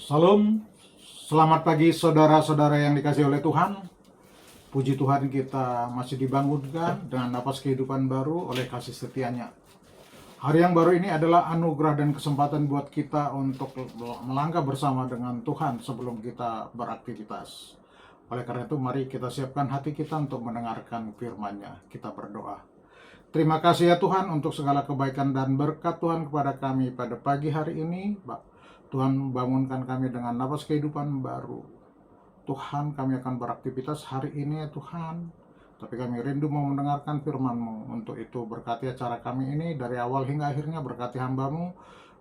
Salam, selamat pagi saudara-saudara yang dikasihi oleh Tuhan. Puji Tuhan, kita masih dibangunkan dengan napas kehidupan baru oleh kasih setianya. Hari yang baru ini adalah anugerah dan kesempatan buat kita untuk melangkah bersama dengan Tuhan sebelum kita beraktivitas. Oleh karena itu, mari kita siapkan hati kita untuk mendengarkan firman-Nya. Kita berdoa. Terima kasih ya Tuhan untuk segala kebaikan dan berkat Tuhan kepada kami pada pagi hari ini. Tuhan, bangunkan kami dengan napas kehidupan baru. Tuhan, kami akan beraktivitas hari ini ya Tuhan. Tapi kami rindu mau mendengarkan firman-Mu. Untuk itu berkati acara kami ini dari awal hingga akhirnya, berkati hamba-Mu.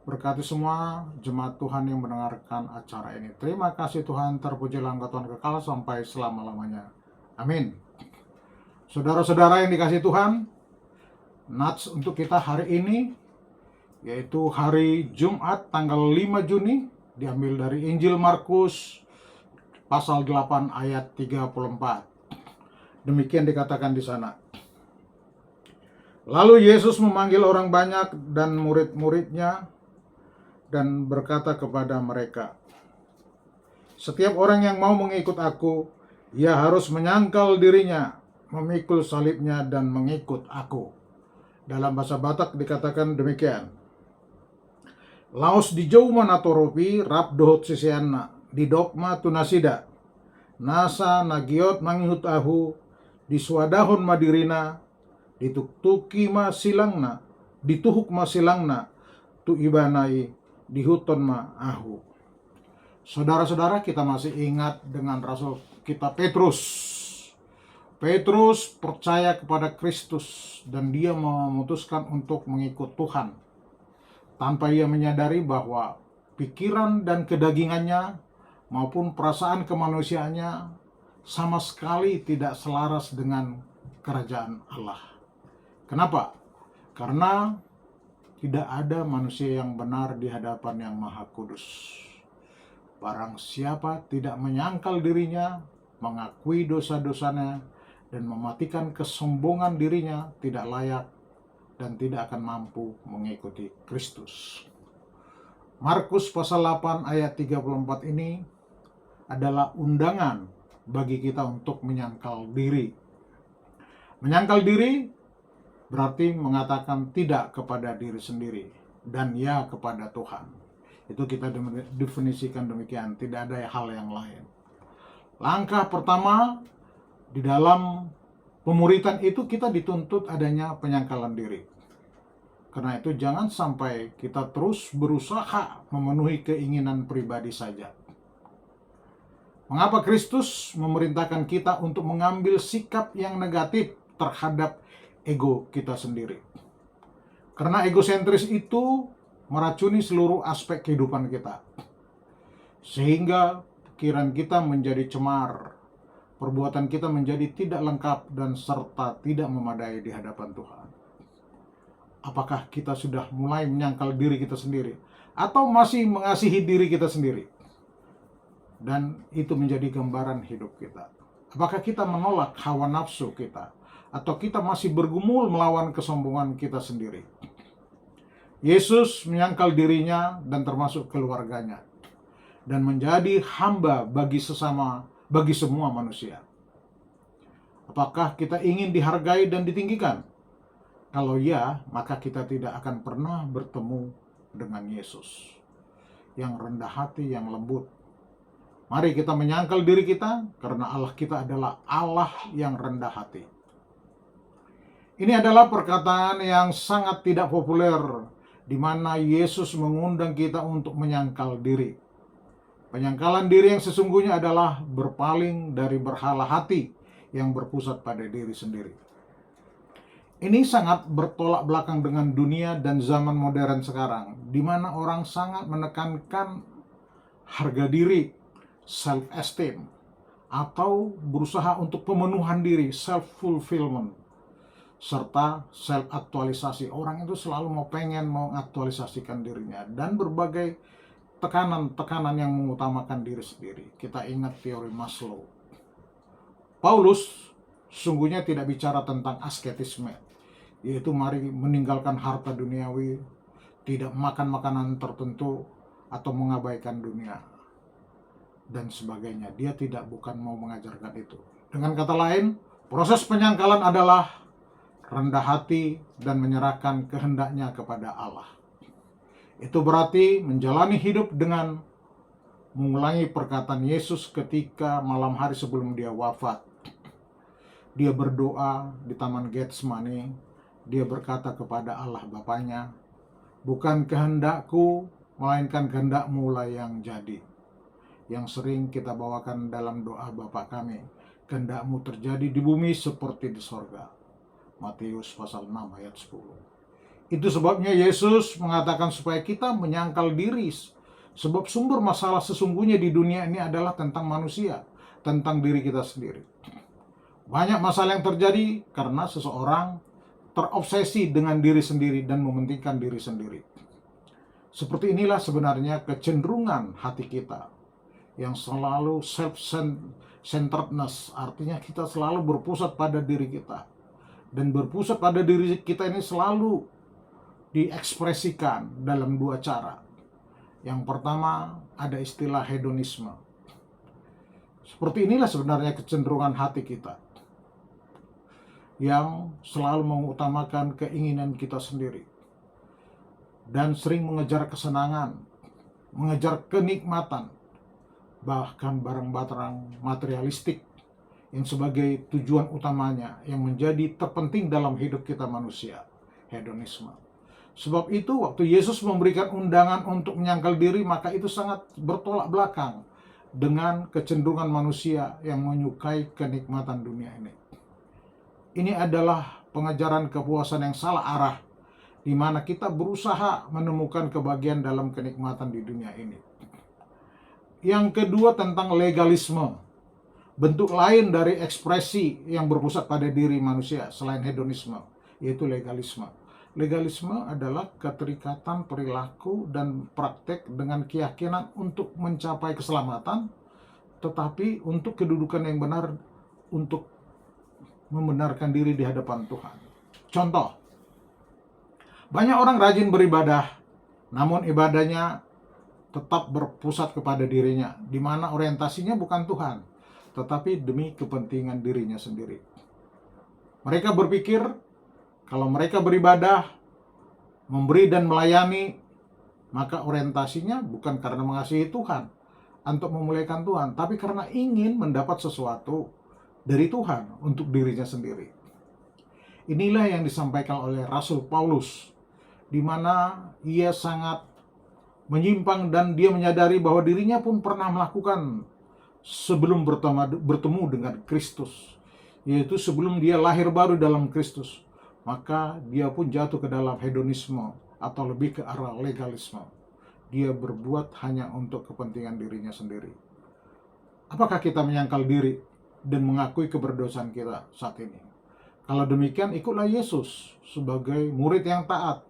Berkati semua jemaat Tuhan yang mendengarkan acara ini. Terima kasih Tuhan, terpujilah Engkau Tuhan kekal sampai selama-lamanya. Amin. Saudara-saudara yang dikasihi Tuhan, nats untuk kita hari ini yaitu hari Jumat tanggal 5 Juni, diambil dari Injil Markus pasal 8 ayat 34. Demikian dikatakan di sana. Lalu Yesus memanggil orang banyak dan murid-muridnya dan berkata kepada mereka, "Setiap orang yang mau mengikut aku, ia harus menyangkal dirinya, memikul salibnya dan mengikut aku." Dalam bahasa Batak dikatakan demikian. Laos di jauh mana toropi rap dohot sisianna di dokma tunasida nasa nagiot mangihut ahu di suadahon madirina dituktuki ma silangna dituhuk ma silangna tu ibanai di huton ma ahu. Saudara-saudara, kita masih ingat dengan rasul kita Petrus. Petrus percaya kepada Kristus dan dia memutuskan untuk mengikut Tuhan, tanpa ia menyadari bahwa pikiran dan kedagingannya maupun perasaan kemanusiaannya sama sekali tidak selaras dengan kerajaan Allah. Kenapa? Karena tidak ada manusia yang benar di hadapan Yang Maha Kudus. Barang siapa tidak menyangkal dirinya, mengakui dosa-dosanya, dan mematikan kesombongan dirinya, tidak layak dan tidak akan mampu mengikuti Kristus. Markus pasal 8 ayat 34 ini adalah undangan bagi kita untuk menyangkal diri. Menyangkal diri berarti mengatakan tidak kepada diri sendiri dan ya kepada Tuhan. Itu kita definisikan demikian, tidak ada hal yang lain. Langkah pertama di dalam pemuritan itu kita dituntut adanya penyangkalan diri. Karena itu jangan sampai kita terus berusaha memenuhi keinginan pribadi saja. Mengapa Kristus memerintahkan kita untuk mengambil sikap yang negatif terhadap ego kita sendiri? Karena egosentris itu meracuni seluruh aspek kehidupan kita. Sehingga pikiran kita menjadi cemar, perbuatan kita menjadi tidak lengkap dan serta tidak memadai di hadapan Tuhan. Apakah kita sudah mulai menyangkal diri kita sendiri atau masih mengasihi diri kita sendiri? Dan itu menjadi gambaran hidup kita. Apakah kita menolak hawa nafsu kita atau kita masih bergumul melawan kesombongan kita sendiri? Yesus menyangkal dirinya dan termasuk keluarganya dan menjadi hamba bagi sesama bagi semua manusia. Apakah kita ingin dihargai dan ditinggikan? Kalau ya, maka kita tidak akan pernah bertemu dengan Yesus yang rendah hati, yang lembut. Mari kita menyangkal diri kita, karena Allah kita adalah Allah yang rendah hati. Ini adalah perkataan yang sangat tidak populer, di mana Yesus mengundang kita untuk menyangkal diri. Penyangkalan diri yang sesungguhnya adalah berpaling dari berhala hati yang berpusat pada diri sendiri. Ini sangat bertolak belakang dengan dunia dan zaman modern sekarang, di mana orang sangat menekankan harga diri, self-esteem, atau berusaha untuk pemenuhan diri, self-fulfillment, serta self-aktualisasi. Orang itu selalu mau mengaktualisasikan dirinya, dan berbagai tekanan-tekanan yang mengutamakan diri sendiri. Kita ingat teori Maslow. Paulus sungguhnya tidak bicara tentang asketisme, yaitu mari meninggalkan harta duniawi, tidak makan makanan tertentu, atau mengabaikan dunia, dan sebagainya. Dia bukan mau mengajarkan itu. Dengan kata lain, proses penyangkalan adalah rendah hati dan menyerahkan kehendaknya kepada Allah. Itu berarti menjalani hidup dengan mengulangi perkataan Yesus ketika malam hari sebelum dia wafat. Dia berdoa di Taman Getsemani. Dia berkata kepada Allah Bapanya, "Bukan kehendakku, melainkan kehendak-Mu lah yang jadi." Yang sering kita bawakan dalam doa Bapa kami, "Kehendak-Mu terjadi di bumi seperti di sorga." Matius pasal 6 ayat 10. Itu sebabnya Yesus mengatakan supaya kita menyangkal diri, sebab sumber masalah sesungguhnya di dunia ini adalah tentang manusia, tentang diri kita sendiri. Banyak masalah yang terjadi karena seseorang terobsesi dengan diri sendiri dan mementingkan diri sendiri. Seperti inilah sebenarnya kecenderungan hati kita, yang selalu self-centeredness, artinya kita selalu berpusat pada diri kita. Dan berpusat pada diri kita ini selalu diekspresikan dalam dua cara. Yang pertama, ada istilah hedonisme. Seperti inilah sebenarnya kecenderungan hati kita, yang selalu mengutamakan keinginan kita sendiri dan sering mengejar kesenangan, mengejar kenikmatan, bahkan barang-barang materialistik yang sebagai tujuan utamanya yang menjadi terpenting dalam hidup kita manusia, hedonisme. Sebab itu waktu Yesus memberikan undangan untuk menyangkal diri, maka itu sangat bertolak belakang dengan kecenderungan manusia yang menyukai kenikmatan dunia ini. Ini adalah pengejaran kepuasan yang salah arah, di mana kita berusaha menemukan kebahagiaan dalam kenikmatan di dunia ini. Yang kedua tentang legalisme, bentuk lain dari ekspresi yang berpusat pada diri manusia selain hedonisme, yaitu legalisme. Legalisme adalah keterikatan perilaku dan praktek dengan keyakinan untuk mencapai keselamatan, tetapi untuk kedudukan yang benar, untuk membenarkan diri di hadapan Tuhan. Contoh, banyak orang rajin beribadah, namun ibadahnya tetap berpusat kepada dirinya, di mana orientasinya bukan Tuhan, tetapi demi kepentingan dirinya sendiri. Mereka berpikir kalau mereka beribadah, memberi dan melayani, maka orientasinya bukan karena mengasihi Tuhan, untuk memuliakan Tuhan, tapi karena ingin mendapat sesuatu dari Tuhan untuk dirinya sendiri. Inilah yang disampaikan oleh Rasul Paulus, di mana ia sangat menyimpang dan dia menyadari bahwa dirinya pun pernah melakukan sebelum bertemu dengan Kristus, yaitu sebelum dia lahir baru dalam Kristus, maka dia pun jatuh ke dalam hedonisme atau lebih ke arah legalisme. Dia berbuat hanya untuk kepentingan dirinya sendiri. Apakah kita menyangkal diri dan mengakui keberdosaan kita saat ini? Kalau demikian, ikutlah Yesus sebagai murid yang taat,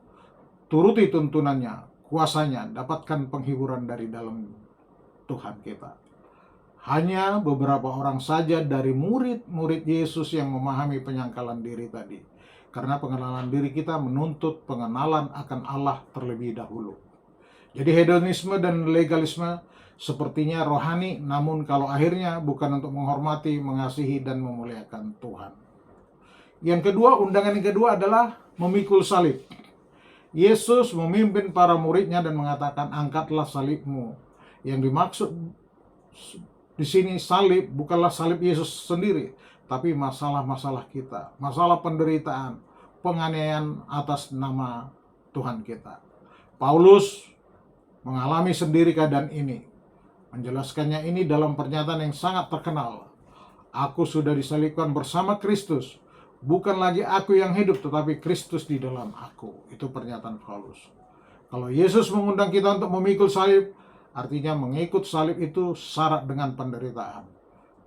turuti tuntunannya, kuasanya, dapatkan penghiburan dari dalam Tuhan kita. Hanya beberapa orang saja dari murid-murid Yesus yang memahami penyangkalan diri tadi, karena pengenalan diri kita menuntut pengenalan akan Allah terlebih dahulu. Jadi hedonisme dan legalisme sepertinya rohani, namun kalau akhirnya bukan untuk menghormati, mengasihi, dan memuliakan Tuhan. Yang kedua, undangan yang kedua adalah memikul salib. Yesus memimpin para muridnya dan mengatakan, angkatlah salibmu. Yang dimaksud di sini salib bukanlah salib Yesus sendiri, tapi masalah-masalah kita, masalah penderitaan, penganiayaan atas nama Tuhan kita. Paulus mengalami sendiri keadaan ini. Menjelaskannya ini dalam pernyataan yang sangat terkenal. Aku sudah disalibkan bersama Kristus. Bukan lagi aku yang hidup, tetapi Kristus di dalam aku. Itu pernyataan Paulus. Kalau Yesus mengundang kita untuk memikul salib, artinya mengikut salib itu syarat dengan penderitaan.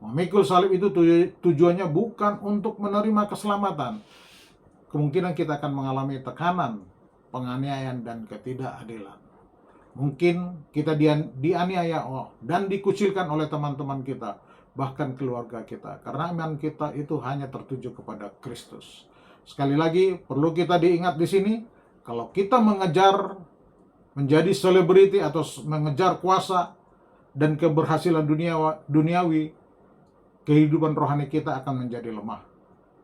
Memikul salib itu tujuannya bukan untuk menerima keselamatan. Kemungkinan kita akan mengalami tekanan, penganiayaan, dan ketidakadilan. Mungkin kita dianiaya dan dikucilkan oleh teman-teman kita, bahkan keluarga kita, karena iman kita itu hanya tertuju kepada Kristus. Sekali lagi, perlu kita diingat di sini, kalau kita mengejar menjadi selebriti atau mengejar kuasa dan keberhasilan duniawi, kehidupan rohani kita akan menjadi lemah,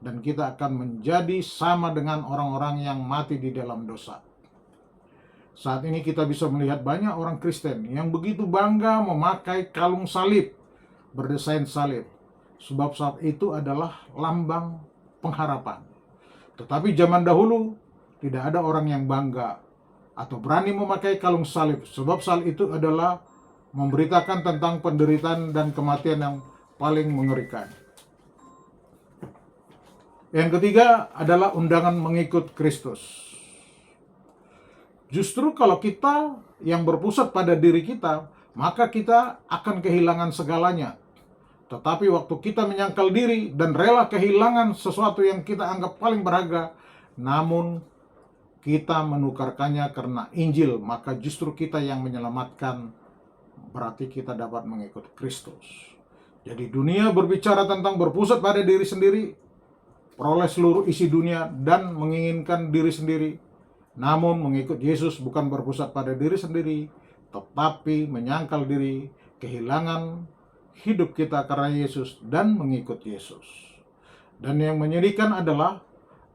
dan kita akan menjadi sama dengan orang-orang yang mati di dalam dosa. Saat ini kita bisa melihat banyak orang Kristen yang begitu bangga memakai kalung salib, berdesain salib, sebab saat itu adalah lambang pengharapan. Tetapi zaman dahulu tidak ada orang yang bangga atau berani memakai kalung salib, sebab salib itu adalah memberitakan tentang penderitaan dan kematian yang paling mengerikan. Yang ketiga adalah undangan mengikut Kristus. Justru kalau kita yang berpusat pada diri kita, maka kita akan kehilangan segalanya. Tetapi waktu kita menyangkal diri dan rela kehilangan sesuatu yang kita anggap paling berharga, namun kita menukarkannya karena Injil, maka justru kita yang menyelamatkan, berarti kita dapat mengikut Kristus. Jadi dunia berbicara tentang berpusat pada diri sendiri, peroleh seluruh isi dunia dan menginginkan diri sendiri. Namun mengikut Yesus bukan berpusat pada diri sendiri, tetapi menyangkal diri, kehilangan hidup kita karena Yesus dan mengikut Yesus. Dan yang menyedihkan adalah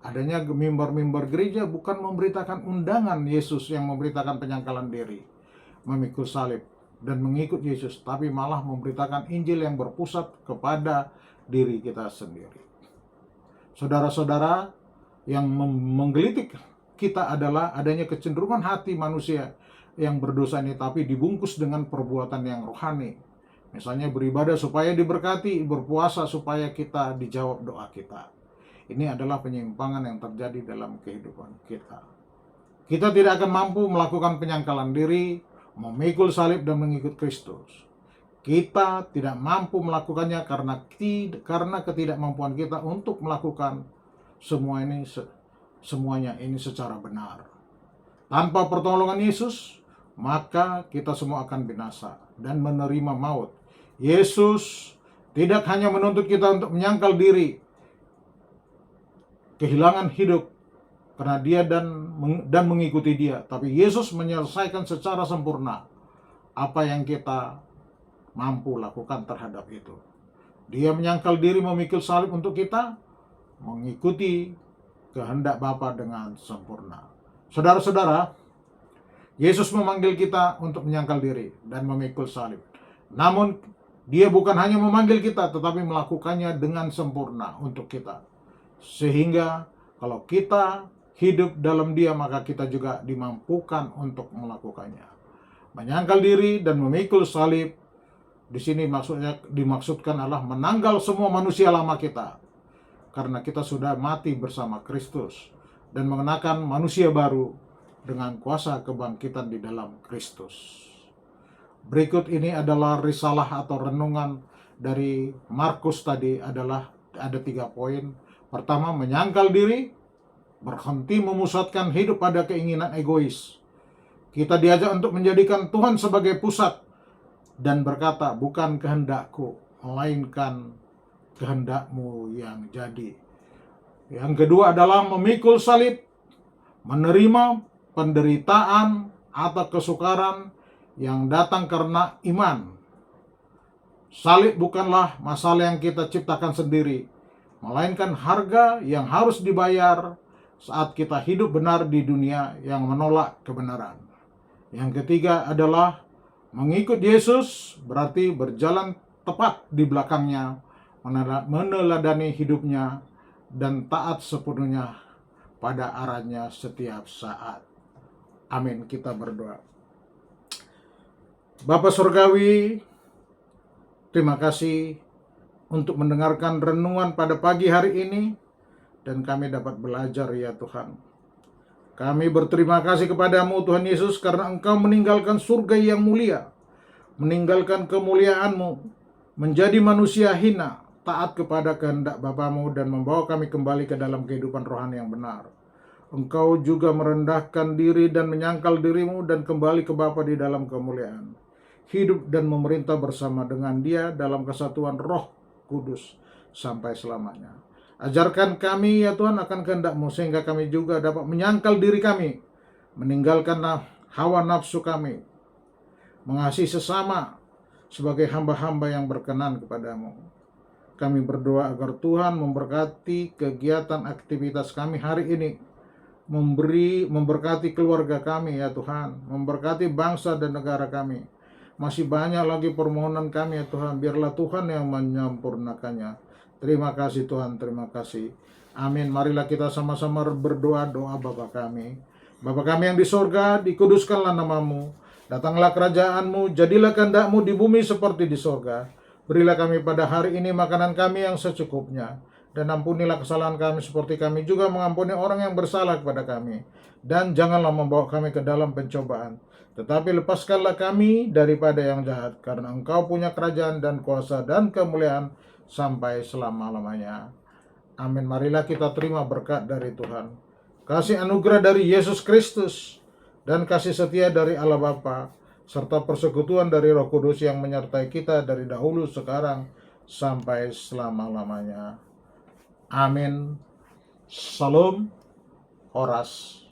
adanya mimbar-mimbar gereja bukan memberitakan undangan Yesus yang memberitakan penyangkalan diri, memikul salib, dan mengikut Yesus, tapi malah memberitakan Injil yang berpusat kepada diri kita sendiri. Saudara-saudara, yang menggelitik kita adalah adanya kecenderungan hati manusia yang berdosa ini, tapi dibungkus dengan perbuatan yang rohani. Misalnya beribadah supaya diberkati, berpuasa supaya kita dijawab doa kita. Ini adalah penyimpangan yang terjadi dalam kehidupan kita. Kita tidak akan mampu melakukan penyangkalan diri, memikul salib dan mengikut Kristus. Kita tidak mampu melakukannya karena ketidakmampuan kita untuk melakukan semuanya ini secara benar. Tanpa pertolongan Yesus, maka kita semua akan binasa dan menerima maut. Yesus tidak hanya menuntut kita untuk menyangkal diri, kehilangan hidup karena dia dan mengikuti dia, tapi Yesus menyelesaikan secara sempurna apa yang kita mampu lakukan terhadap itu. Dia menyangkal diri, memikul salib untuk kita, mengikuti kehendak Bapa dengan sempurna. Saudara-saudara, Yesus memanggil kita untuk menyangkal diri dan memikul salib. Namun, dia bukan hanya memanggil kita, tetapi melakukannya dengan sempurna untuk kita. Sehingga kalau kita hidup dalam dia, maka kita juga dimampukan untuk melakukannya. Menyangkal diri dan memikul salib, di sini dimaksudkan adalah menanggal semua manusia lama kita. Karena kita sudah mati bersama Kristus dan mengenakan manusia baru dengan kuasa kebangkitan di dalam Kristus. Berikut ini adalah risalah atau renungan dari Markus tadi, adalah ada 3 poin. Pertama, menyangkal diri, berhenti memusatkan hidup pada keinginan egois. Kita diajak untuk menjadikan Tuhan sebagai pusat dan berkata, bukan kehendakku, melainkan kehendakmu yang jadi. Yang kedua adalah memikul salib, menerima penderitaan atau kesukaran yang datang karena iman. Salib bukanlah masalah yang kita ciptakan sendiri, melainkan harga yang harus dibayar saat kita hidup benar di dunia yang menolak kebenaran. Yang ketiga adalah mengikut Yesus, berarti berjalan tepat di belakangnya, meneladani hidupnya, dan taat sepenuhnya pada arahnya setiap saat. Amin. Kita berdoa. Bapa Surgawi, terima kasih untuk mendengarkan renungan pada pagi hari ini, dan kami dapat belajar ya Tuhan. Kami berterima kasih kepadamu Tuhan Yesus karena Engkau meninggalkan surga yang mulia, meninggalkan kemuliaan-Mu, menjadi manusia hina, taat kepada kehendak Bapamu, dan membawa kami kembali ke dalam kehidupan rohani yang benar. Engkau juga merendahkan diri dan menyangkal dirimu dan kembali ke Bapa di dalam kemuliaan. Hidup dan memerintah bersama dengan Dia dalam kesatuan Roh Kudus sampai selamanya. Ajarkan kami ya Tuhan akan kehendak-Mu, sehingga kami juga dapat menyangkal diri kami, meninggalkan hawa nafsu kami, mengasihi sesama sebagai hamba-hamba yang berkenan kepadamu. Kami berdoa agar Tuhan memberkati kegiatan aktivitas kami hari ini, memberkati keluarga kami ya Tuhan, memberkati bangsa dan negara kami. Masih banyak lagi permohonan kami ya Tuhan, biarlah Tuhan yang menyempurnakannya. Terima kasih Tuhan, terima kasih. Amin. Marilah kita sama-sama berdoa doa Bapa kami. Bapa kami yang di sorga, dikuduskanlah nama-Mu. Datanglah kerajaan-Mu, jadilah kehendak-Mu di bumi seperti di sorga. Berilah kami pada hari ini makanan kami yang secukupnya. Dan ampunilah kesalahan kami seperti kami juga mengampuni orang yang bersalah kepada kami. Dan janganlah membawa kami ke dalam pencobaan, tetapi lepaskanlah kami daripada yang jahat, karena Engkau punya kerajaan dan kuasa dan kemuliaan sampai selama-lamanya. Amin. Marilah kita terima berkat dari Tuhan, kasih anugerah dari Yesus Kristus, dan kasih setia dari Allah Bapa, serta persekutuan dari Roh Kudus yang menyertai kita dari dahulu, sekarang, sampai selama-lamanya. Amin. Salam. Horas.